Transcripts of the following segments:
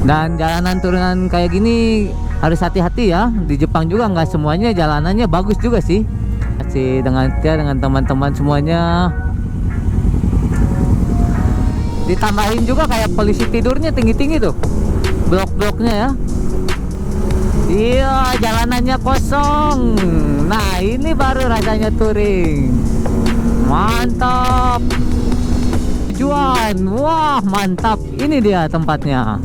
Dan jalanan turunan kayak gini harus hati-hati ya. Di Jepang juga nggak semuanya jalanannya bagus juga sih. Masih dengan teman-teman semuanya. Ditambahin juga kayak polisi tidurnya tinggi-tinggi tuh. Blok-bloknya ya. Iya, jalanannya kosong. Nah, ini baru rasanya touring. Mantap. Tujuan. Wah, mantap. Ini dia tempatnya.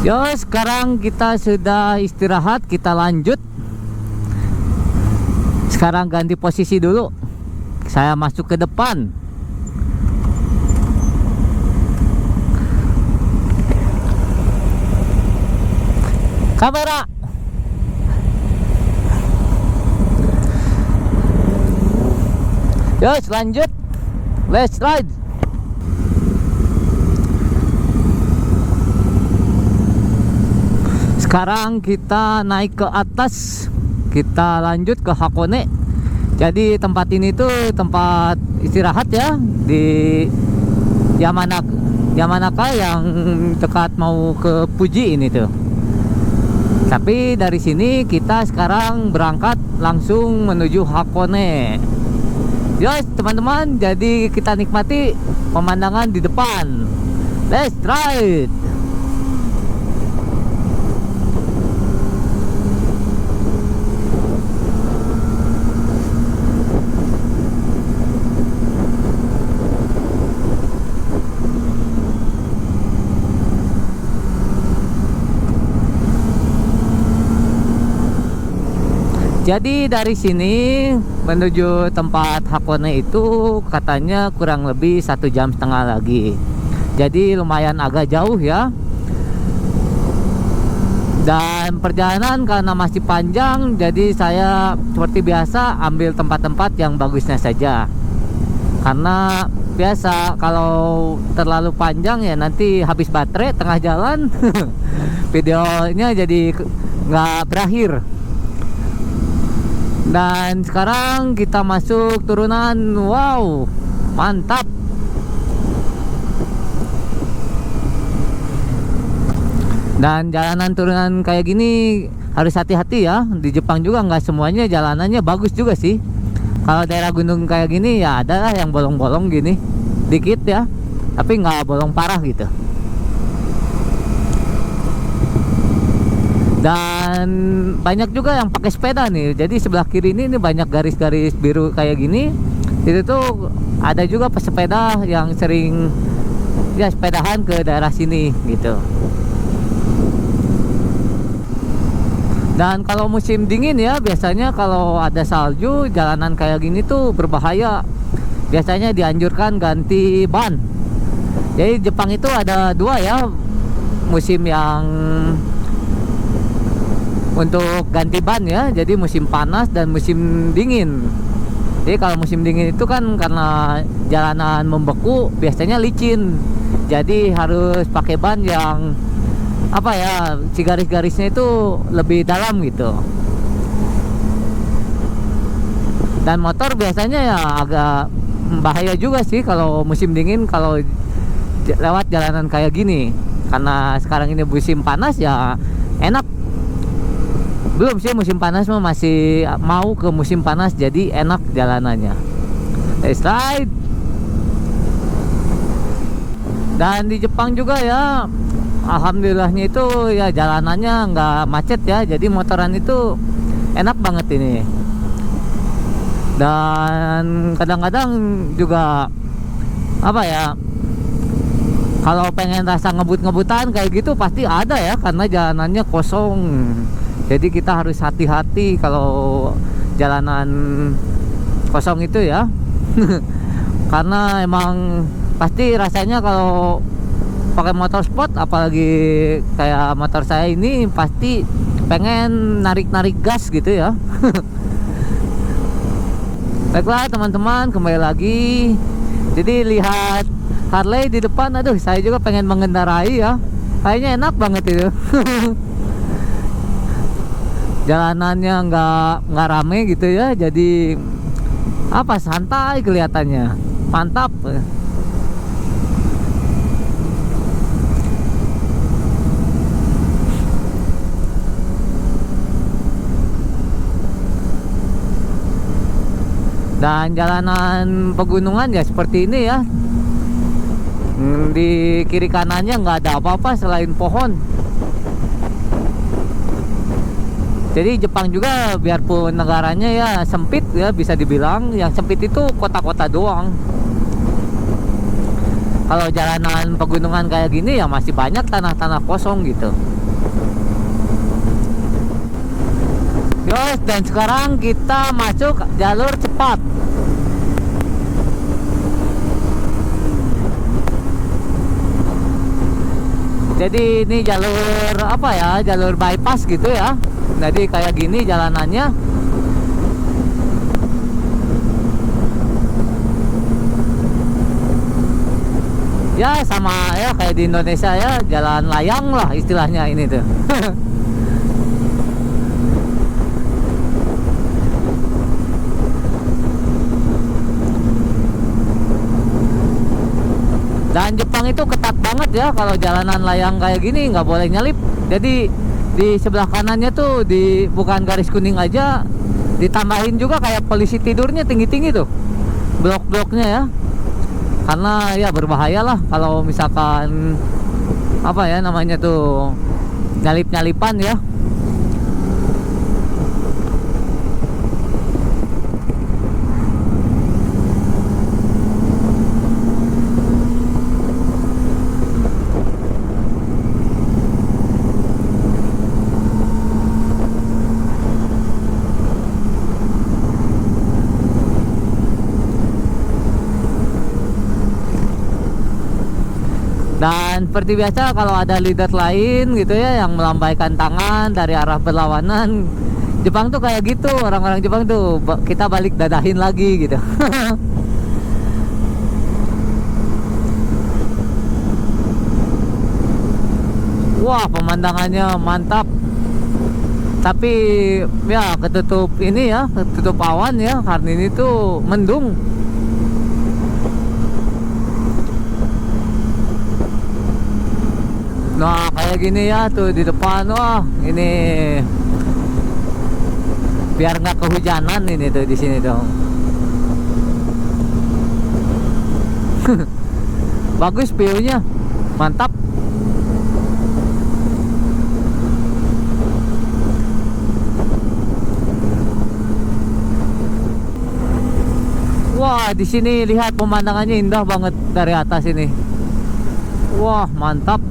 Yo, sekarang kita sudah istirahat, kita lanjut. Sekarang ganti posisi dulu. Saya masuk ke depan. Kamera. Yo, lanjut. Let's ride. Sekarang kita naik ke atas, kita lanjut ke Hakone. Jadi tempat ini tuh tempat istirahat ya di Yamanaka yang dekat mau ke Fuji ini tuh. Tapi dari sini kita sekarang berangkat langsung menuju Hakone. Yes teman-teman, jadi kita nikmati pemandangan di depan. Let's ride. Jadi dari sini menuju tempat Hakone itu katanya kurang lebih 1,5 jam lagi. Jadi lumayan agak jauh ya. Dan perjalanan karena masih panjang, jadi saya seperti biasa ambil tempat-tempat yang bagusnya saja. Karena biasa kalau terlalu panjang ya nanti habis baterai tengah jalan. Videonya jadi nggak berakhir. Dan sekarang kita masuk turunan. Wow, mantap. Dan jalanan turunan kayak gini harus hati-hati ya. Di Jepang juga nggak semuanya jalanannya bagus juga sih. Kalau daerah gunung kayak gini ya ada lah yang bolong-bolong gini, dikit ya, tapi nggak bolong parah gitu. Dan banyak juga yang pakai sepeda nih. Jadi sebelah kiri ini banyak garis-garis biru kayak gini. Itu tuh ada juga pesepeda yang sering ya sepedahan ke daerah sini gitu. Dan kalau musim dingin ya biasanya kalau ada salju, jalanan kayak gini tuh berbahaya. Biasanya dianjurkan ganti ban. Jadi Jepang itu ada dua ya musim yang untuk ganti ban ya. Jadi musim panas dan musim dingin. Jadi kalau musim dingin itu kan karena jalanan membeku, biasanya licin. Jadi harus pakai ban yang apa ya, si garis-garisnya itu lebih dalam gitu. Dan motor biasanya ya agak bahaya juga sih kalau musim dingin kalau lewat jalanan kayak gini. Karena sekarang ini musim panas ya enak. Belum sih musim panas, masih mau ke musim panas, jadi enak jalanannya. Let's ride. Dan di Jepang juga ya alhamdulillahnya itu ya jalanannya nggak macet ya. Jadi motoran itu enak banget ini. Dan kadang-kadang juga apa ya, kalau pengen rasa ngebut-ngebutan kayak gitu pasti ada ya, karena jalanannya kosong. Jadi kita harus hati-hati kalau jalanan kosong itu ya. Karena emang pasti rasanya kalau pakai motor sport, apalagi kayak motor saya ini, pasti pengen narik-narik gas gitu ya. Baiklah teman-teman, kembali lagi. Jadi lihat Harley di depan, aduh saya juga pengen mengendarai ya. Kayaknya enak banget itu. Jalanannya nggak rame gitu ya, jadi apa, santai kelihatannya, mantap. Dan jalanan pegunungan ya seperti ini ya. Di kiri kanannya nggak ada apa-apa selain pohon. Jadi Jepang juga biarpun negaranya ya sempit ya, bisa dibilang yang sempit itu kota-kota doang. Kalau jalanan pegunungan kayak gini ya masih banyak tanah-tanah kosong gitu. Yos, dan sekarang kita masuk jalur cepat. Jadi ini jalur apa ya, jalur bypass gitu ya. Jadi kayak gini jalanannya. Ya sama ya kayak di Indonesia ya, jalan layang lah istilahnya ini tuh. Dan Jepang itu ketat banget ya, kalau jalanan layang kayak gini nggak boleh nyelip. Jadi di sebelah kanannya tuh, di bukan garis kuning aja, ditambahin juga kayak polisi tidurnya tinggi-tinggi tuh blok-bloknya ya. Karena ya berbahaya lah kalau misalkan apa ya namanya tuh, nyalip-nyalipan ya. Dan seperti biasa kalau ada leader lain gitu ya yang melambaikan tangan dari arah berlawanan, Jepang tuh kayak gitu, orang-orang Jepang tuh kita balik dadahin lagi gitu. Wah, pemandangannya mantap. Tapi ya ketutup ini ya, ketutup awan ya, karena ini tuh mendung. Nah kayak gini ya tuh di depan, wah ini biar nggak kehujanan ini tuh di sini dong. Bagus view-nya, mantap. Wah di sini lihat pemandangannya indah banget dari atas ini. Wah mantap.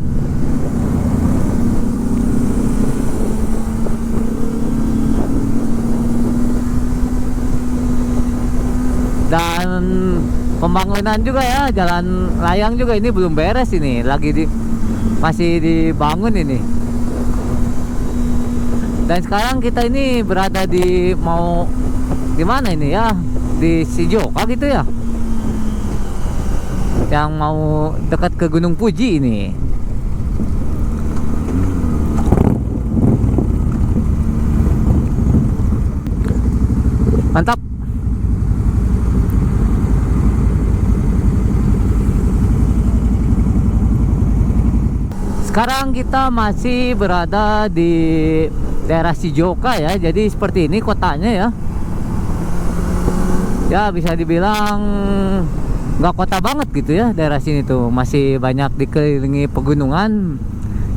Dan pembangunan juga ya, jalan layang juga ini belum beres, ini lagi masih dibangun ini. Dan sekarang kita ini berada di mana ini ya, di Shizuoka gitu ya, yang mau dekat ke Gunung Fuji ini. Mantap. Sekarang kita masih berada di daerah Shizuoka ya. Jadi seperti ini kotanya ya. Ya bisa dibilang nggak kota banget gitu ya daerah sini tuh. Masih banyak dikelilingi pegunungan.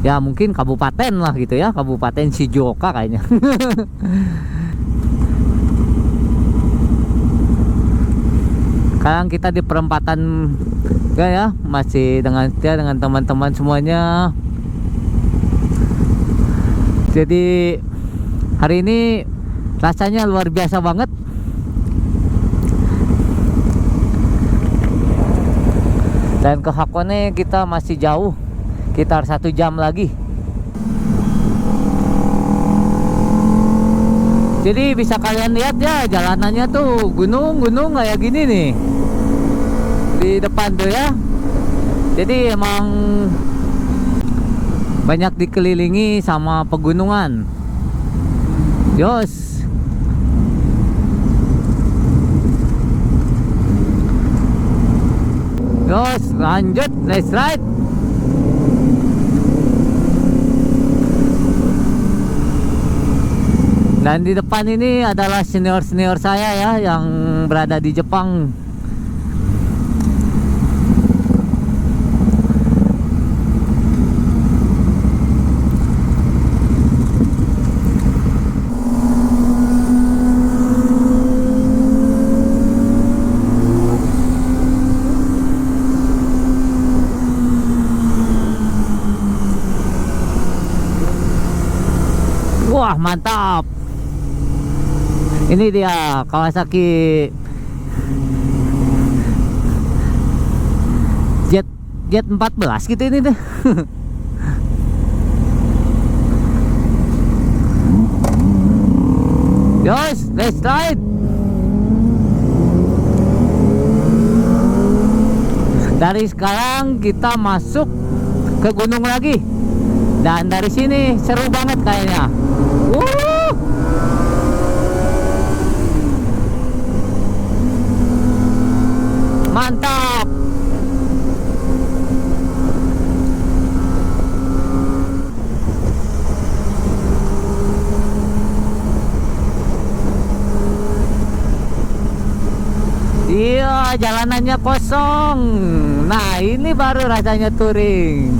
Ya mungkin kabupaten lah gitu ya, Kabupaten Shizuoka kayaknya. Sekarang kita di perempatan ya, masih dengan teman-teman semuanya. Jadi hari ini rasanya luar biasa banget. Dan ke Hakone kita masih jauh. sekitar 1 jam lagi. Jadi bisa kalian lihat ya, jalanannya tuh gunung-gunung kayak gini nih di depan tuh ya. Jadi emang banyak dikelilingi sama pegunungan. Yos. Yos, lanjut, let's ride. Dan di depan ini adalah senior-senior saya ya, yang berada di Jepang. Wah, mantap. Ini dia Kawasaki Jet 14 gitu ini deh. Yos, let's ride. Dari sekarang kita masuk ke gunung lagi. Dan dari sini seru banget kayaknya. Mantap. Iya, jalanannya kosong. Nah, ini baru rasanya touring.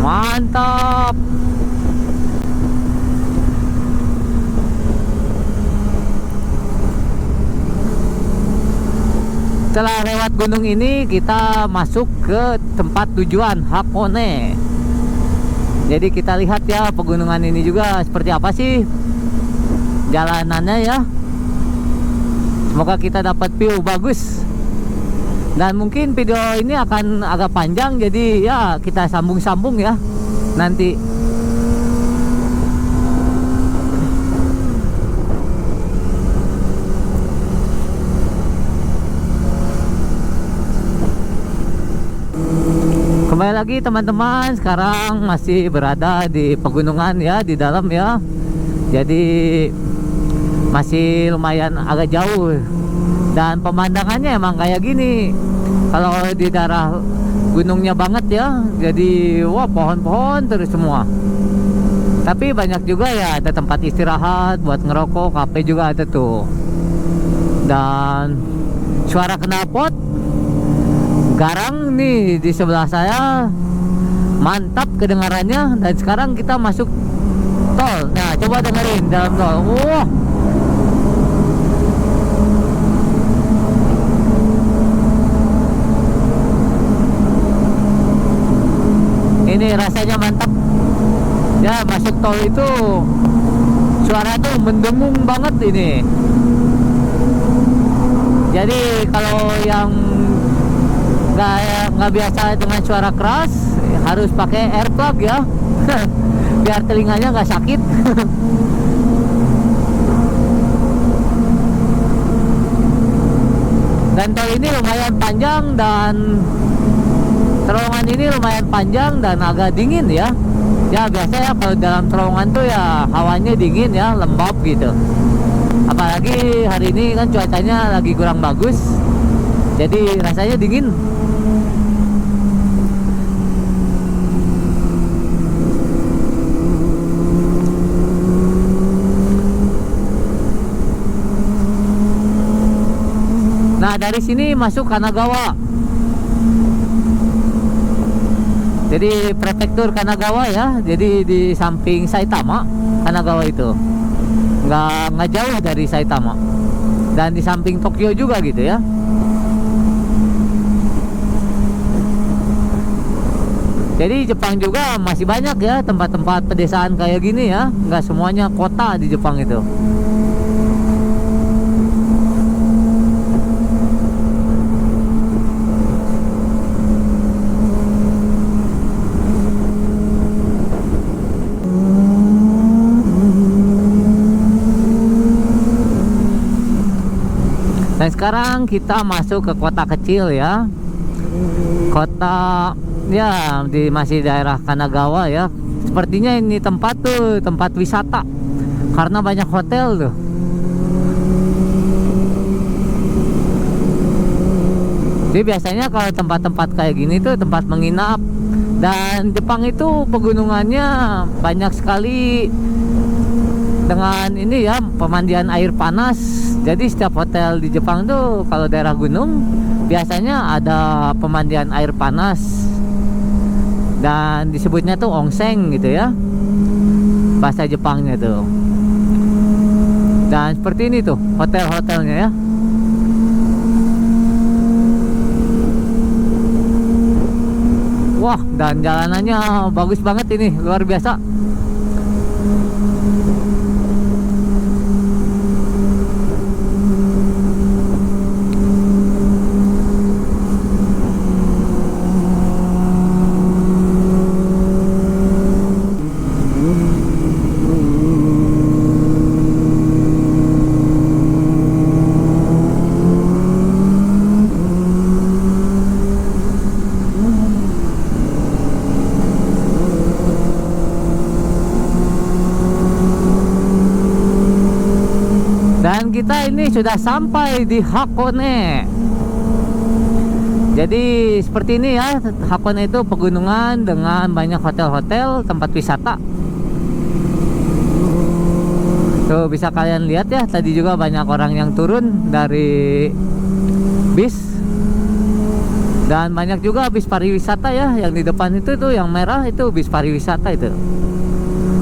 Mantap. Setelah lewat gunung ini, kita masuk ke tempat tujuan Hakone. Jadi kita lihat ya pegunungan ini juga seperti apa sih jalanannya ya. Semoga kita dapat view bagus. Dan mungkin video ini akan agak panjang, jadi ya kita sambung-sambung ya nanti. Kembali lagi teman-teman, sekarang masih berada di pegunungan ya, di dalam ya. Jadi masih lumayan agak jauh. Dan pemandangannya emang kayak gini. Kalau di daerah gunungnya banget ya, jadi wah pohon-pohon terus semua. Tapi banyak juga ya, ada tempat istirahat buat ngerokok, kafe juga ada tuh. Dan suara knalpot garang nih di sebelah saya, mantap kedengarannya. Dan sekarang kita masuk tol. Nah, coba dengerin dalam tol. Wah, ini rasanya mantap ya. Masuk tol itu suara tuh mendengung banget ini. Jadi kalau yang nggak biasa dengan suara keras, harus pakai earplug ya. Biar telinganya nggak sakit. Dan tol ini lumayan panjang, dan terowongan ini lumayan panjang dan agak dingin ya. Ya biasa ya kalau dalam terowongan tuh ya hawanya dingin ya, lembab gitu. Apalagi hari ini kan cuacanya lagi kurang bagus, jadi rasanya dingin. Nah, dari sini masuk Kanagawa. Jadi prefektur Kanagawa ya. Jadi di samping Saitama, Kanagawa itu. Nggak jauh dari Saitama. Dan di samping Tokyo juga gitu ya. Jadi Jepang juga masih banyak ya tempat-tempat pedesaan kayak gini ya. Nggak semuanya kota di Jepang itu. sekarang kita masuk ke kota kecil ya. Kota ya masih daerah Kanagawa ya. Sepertinya ini tempat wisata karena banyak hotel tuh. Jadi biasanya kalau tempat-tempat kayak gini tuh tempat menginap. Dan Jepang itu pegunungannya banyak sekali dengan ini ya, pemandian air panas. Jadi setiap hotel di Jepang tuh kalau daerah gunung biasanya ada pemandian air panas. Dan disebutnya tuh onsen gitu ya, bahasa Jepangnya tuh. Dan seperti ini tuh hotel-hotelnya ya. Wah, dan jalanannya bagus banget ini, luar biasa. Dan kita ini sudah sampai di Hakone. Jadi seperti ini ya, Hakone itu pegunungan dengan banyak hotel-hotel, tempat wisata. Tuh bisa kalian lihat ya, tadi juga banyak orang yang turun dari bis. Dan banyak juga bis pariwisata ya, yang di depan itu tuh yang merah itu bis pariwisata itu.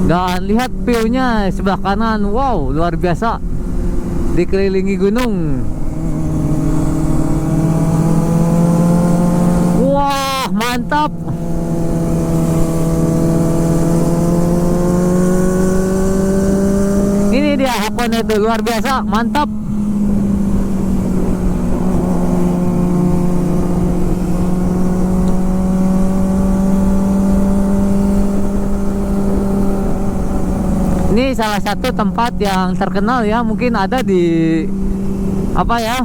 Dan lihat view-nya sebelah kanan, wow, luar biasa. Dikelilingi gunung. Wah, mantap. Ini dia Hakone itu, luar biasa, mantap. Ini salah satu tempat yang terkenal ya, mungkin ada di apa ya,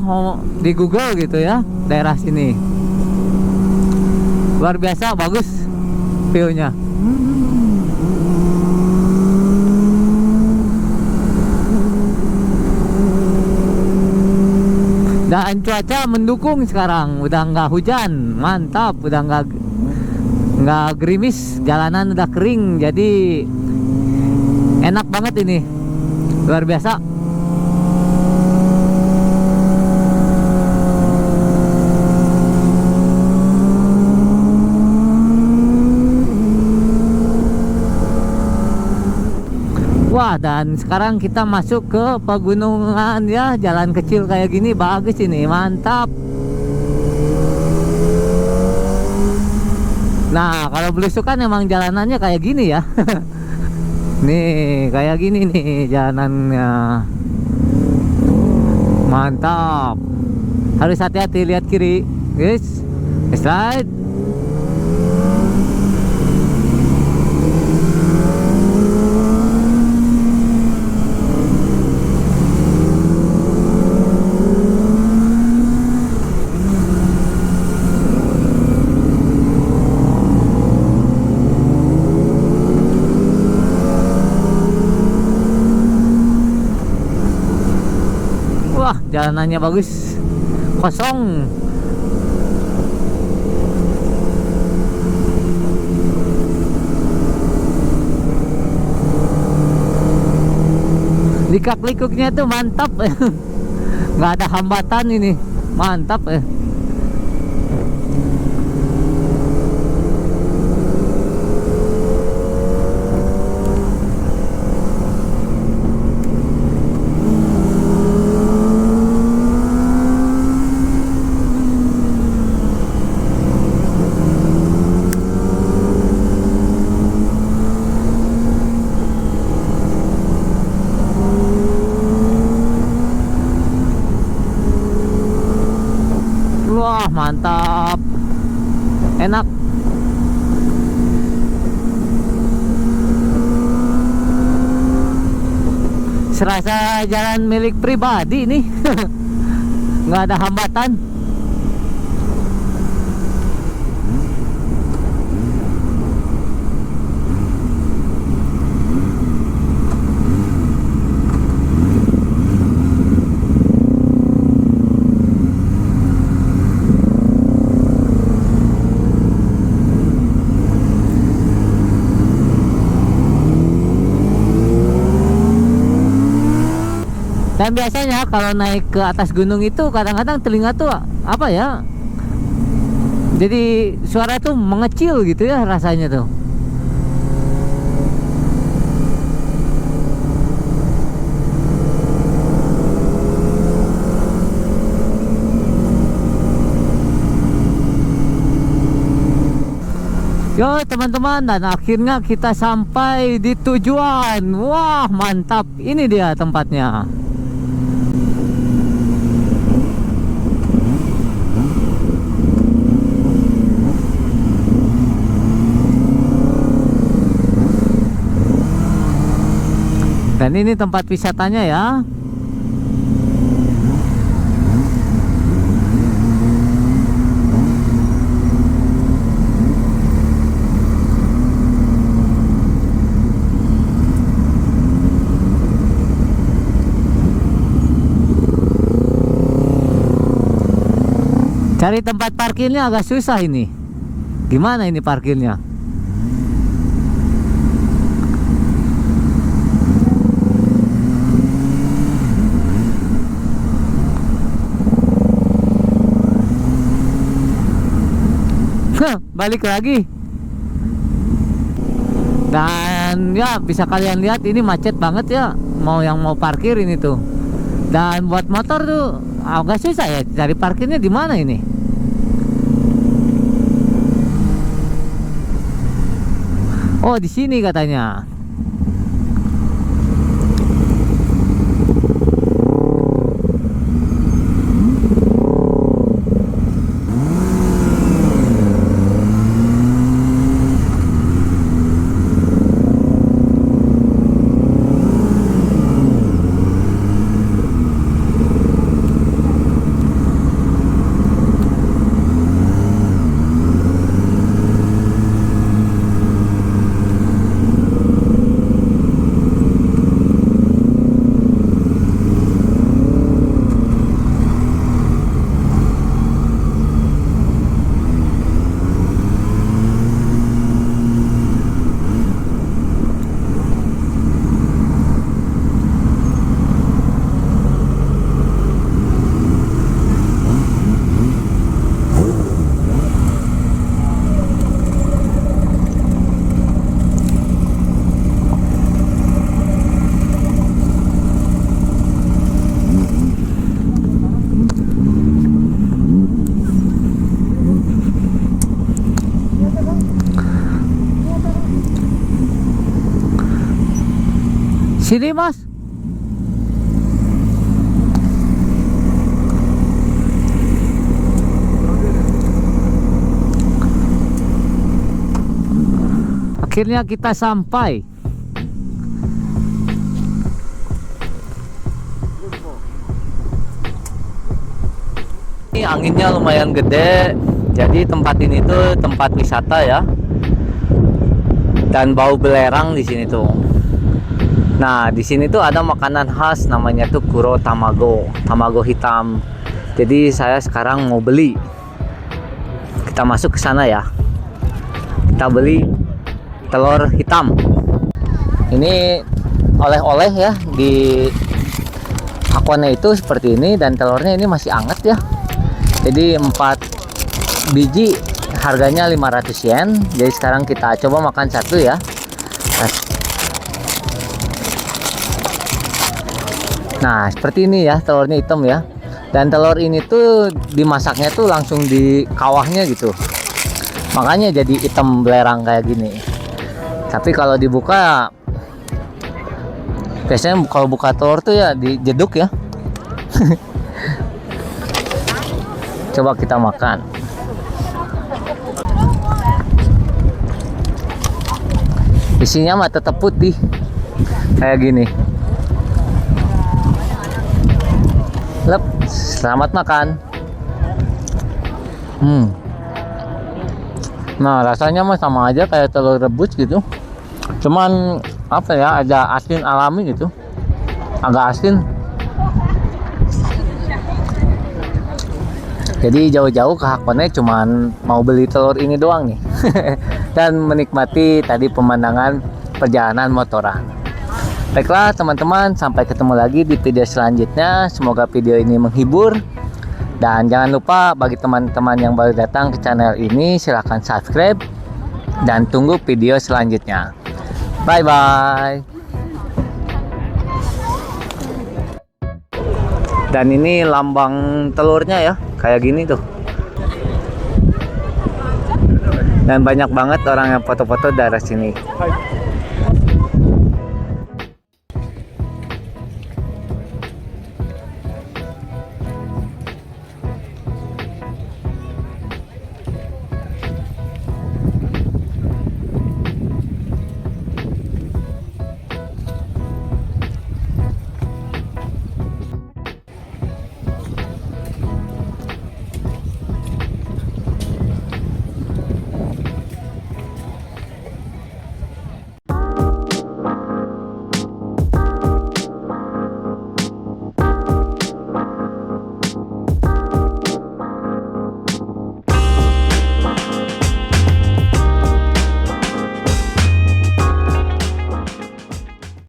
di Google gitu ya, daerah sini. Luar biasa bagus view-nya. Dan cuaca mendukung sekarang, udah nggak hujan, mantap, udah nggak gerimis, jalanan udah kering, jadi enak banget ini, luar biasa. Wah, dan sekarang kita masuk ke pegunungan ya, jalan kecil kayak gini bagus ini, mantap. Nah, kalau belusukan emang jalanannya kayak gini ya. Nih, kayak gini nih jalanannya. Mantap. Harus hati-hati, lihat kiri, guys. Slide. Wah, jalanannya bagus, kosong. Likak-likuknya tuh mantap. Nggak ada hambatan ini, mantap. Wah, mantap, enak. Serasa jalan milik pribadi nih. nggak ada hambatan. Dan biasanya kalau naik ke atas gunung itu kadang-kadang telinga tuh apa ya, jadi suara tuh mengecil gitu ya rasanya tuh. Yo teman-teman, dan akhirnya kita sampai di tujuan. Wah mantap, ini dia tempatnya. Dan ini tempat wisatanya ya. Cari tempat parkirnya agak susah ini. Gimana ini parkirnya? Balik lagi. Dan ya bisa kalian lihat ini macet banget ya, yang mau parkir ini tuh. Dan buat motor tuh agak susah ya, cari parkirnya di mana ini? Oh di sini katanya. Sini mas. Akhirnya kita sampai. Ini anginnya lumayan gede. Jadi tempat ini tuh tempat wisata ya. Dan bau belerang di sini tuh. Nah, di sini tuh ada makanan khas namanya tuh kuro tamago, tamago hitam. Jadi saya sekarang mau beli. Kita masuk ke sana ya. Kita beli telur hitam. Ini oleh-oleh ya di akonnya itu seperti ini, dan telurnya ini masih anget ya. Jadi 4 biji harganya 500 yen. Jadi sekarang kita coba makan satu ya. Nah seperti ini ya, telurnya hitam ya. Dan telur ini tuh dimasaknya tuh langsung di kawahnya gitu, makanya jadi hitam belerang kayak gini. Tapi kalau dibuka, biasanya kalau buka telur tuh ya dijeduk ya. Coba kita makan. Isinya mah tetap putih kayak gini. Lep, selamat makan. Nah, rasanya mah sama aja kayak telur rebus gitu. Cuman apa ya, ada asin alami gitu. Agak asin. Jadi jauh-jauh ke Hakone cuman mau beli telur ini doang nih. Dan menikmati tadi pemandangan perjalanan motoran. Baiklah teman-teman, sampai ketemu lagi di video selanjutnya. Semoga video ini menghibur. Dan jangan lupa bagi teman-teman yang baru datang ke channel ini, silahkan subscribe dan tunggu video selanjutnya. Bye bye. Dan ini lambang telurnya ya, kayak gini tuh. Dan banyak banget orang yang foto-foto dari sini.